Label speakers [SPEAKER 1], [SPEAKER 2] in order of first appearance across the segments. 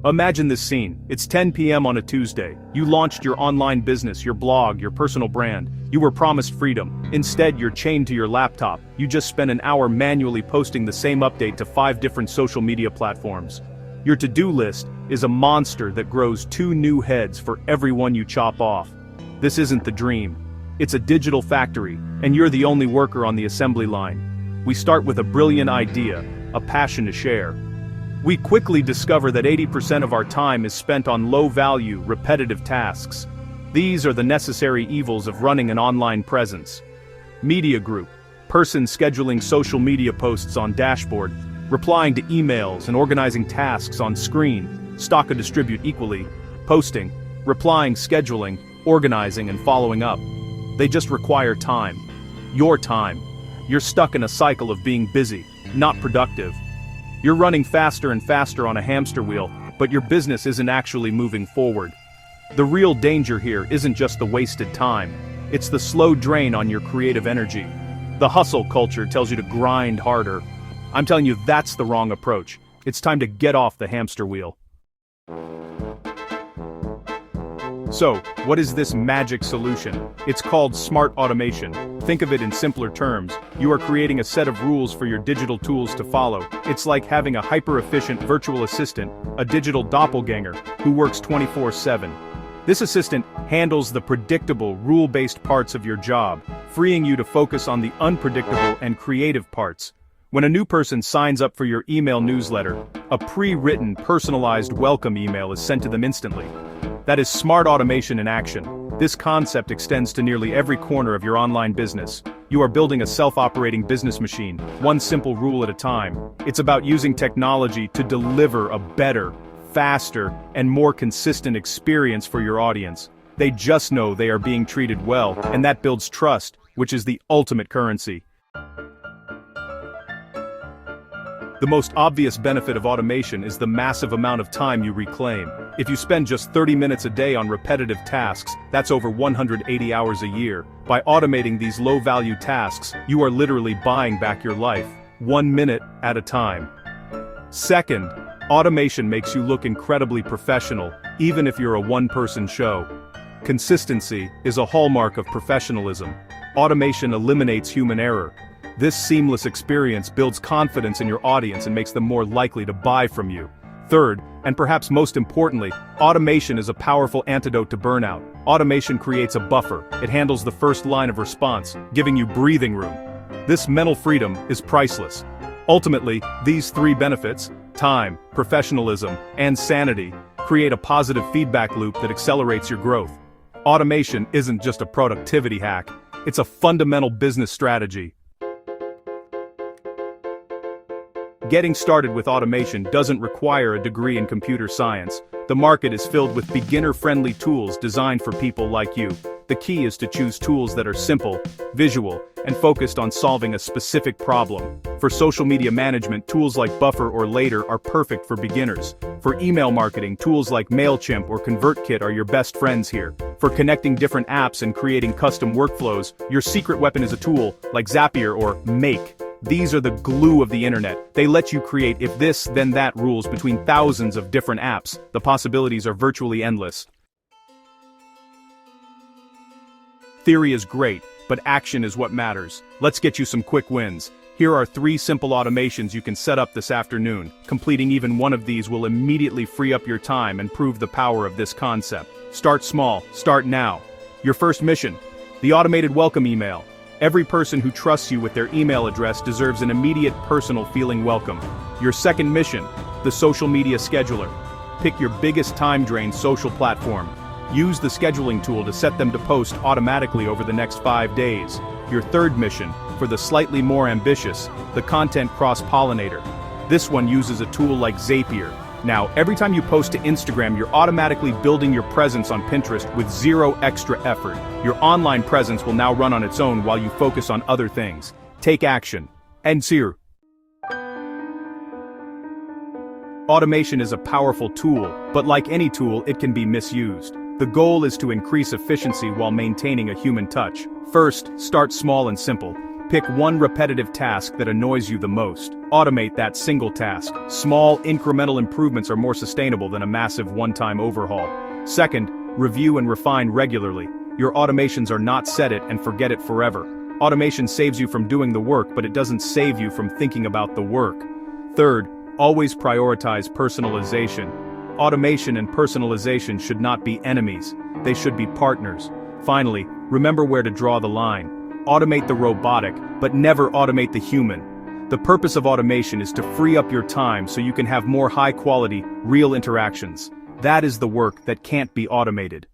[SPEAKER 1] Imagine this scene. It's 10 p.m. on a Tuesday. You launched your online business, your blog, your personal brand. You were promised freedom. Instead, you're chained to your laptop. You just spent an hour manually posting the same update to 5 different social media platforms. Your to-do list is a monster that grows 2 new heads for every one you chop off. This isn't the dream. It's a digital factory, and you're the only worker on the assembly line. We start with a brilliant idea, a passion to share. We quickly discover that 80% of our time is spent on low-value, repetitive tasks. These are the necessary evils of running an online presence. Media group, person scheduling social media posts on dashboard, replying to emails and organizing tasks on screen, stock and distribute equally, posting, replying, scheduling, organizing and following up. They just require time. Your time. You're stuck in a cycle of being busy, not productive. You're running faster and faster on a hamster wheel, but your business isn't actually moving forward. The real danger here isn't just the wasted time, it's the slow drain on your creative energy. The hustle culture tells you to grind harder. I'm telling you that's the wrong approach. It's time to get off the hamster wheel. So, what is this magic solution? It's called smart automation. Think of it in simpler terms. You are creating a set of rules for your digital tools to follow. It's like having a hyper-efficient virtual assistant, a digital doppelganger, who works 24/7. This assistant handles the predictable, rule-based parts of your job, freeing you to focus on the unpredictable and creative parts. When a new person signs up for your email newsletter, a pre-written, personalized welcome email is sent to them instantly. That is smart automation in action. This concept extends to nearly every corner of your online business. You are building a self-operating business machine, one simple rule at a time. It's about using technology to deliver a better, faster, and more consistent experience for your audience. They just know they are being treated well, and that builds trust, which is the ultimate currency. The most obvious benefit of automation is the massive amount of time you reclaim. If you spend just 30 minutes a day on repetitive tasks, that's over 180 hours a year. By automating these low-value tasks, you are literally buying back your life, 1 minute at a time. Second, automation makes you look incredibly professional, even if you're a one-person show. Consistency is a hallmark of professionalism. Automation eliminates human error. This seamless experience builds confidence in your audience and makes them more likely to buy from you. Third, and perhaps most importantly, automation is a powerful antidote to burnout. Automation creates a buffer. It handles the first line of response, giving you breathing room. This mental freedom is priceless. Ultimately, these 3 benefits, time, professionalism, and sanity, create a positive feedback loop that accelerates your growth. Automation isn't just a productivity hack, it's a fundamental business strategy. Getting started with automation doesn't require a degree in computer science. The market is filled with beginner-friendly tools designed for people like you. The key is to choose tools that are simple, visual, and focused on solving a specific problem. For social media management, tools like Buffer or Later are perfect for beginners. For email marketing, tools like MailChimp or ConvertKit are your best friends here. For connecting different apps and creating custom workflows, your secret weapon is a tool like Zapier or Make. These are the glue of the internet. They let you create if this, then that rules between thousands of different apps. The possibilities are virtually endless. Theory is great, but action is what matters. Let's get you some quick wins. Here are 3 simple automations you can set up this afternoon. Completing even one of these will immediately free up your time and prove the power of this concept. Start small, start now. Your first mission, the automated welcome email. Every person who trusts you with their email address deserves an immediate personal feeling welcome. Your second mission, the social media scheduler. Pick your biggest time drain social platform. Use the scheduling tool to set them to post automatically over the next 5 days. Your third mission, for the slightly more ambitious, the content cross-pollinator. This one uses a tool like Zapier. Now, every time you post to Instagram, you're automatically building your presence on Pinterest with 0 extra effort. Your online presence will now run on its own while you focus on other things. Take action. And Sir. Automation is a powerful tool, but like any tool, it can be misused. The goal is to increase efficiency while maintaining a human touch. First, start small and simple. Pick one repetitive task that annoys you the most. Automate that single task. Small, incremental improvements are more sustainable than a massive one-time overhaul. Second, review and refine regularly. Your automations are not set it and forget it forever. Automation saves you from doing the work, but it doesn't save you from thinking about the work. Third, always prioritize personalization. Automation and personalization should not be enemies. They should be partners. Finally, remember where to draw the line. Automate the robotic, but never automate the human. The purpose of automation is to free up your time so you can have more high-quality, real interactions. That is the work that can't be automated.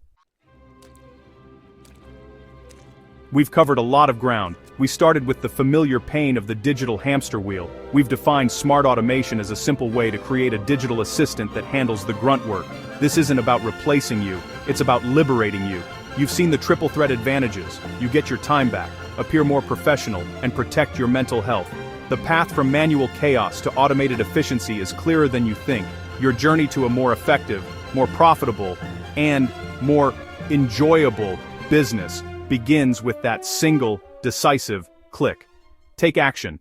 [SPEAKER 1] We've covered a lot of ground. We started with the familiar pain of the digital hamster wheel. We've defined smart automation as a simple way to create a digital assistant that handles the grunt work. This isn't about replacing you, it's about liberating you. You've seen the triple threat advantages. You get your time back, appear more professional, and protect your mental health. The path from manual chaos to automated efficiency is clearer than you think. Your journey to a more effective, more profitable, and more enjoyable business begins with that single, decisive click. Take action.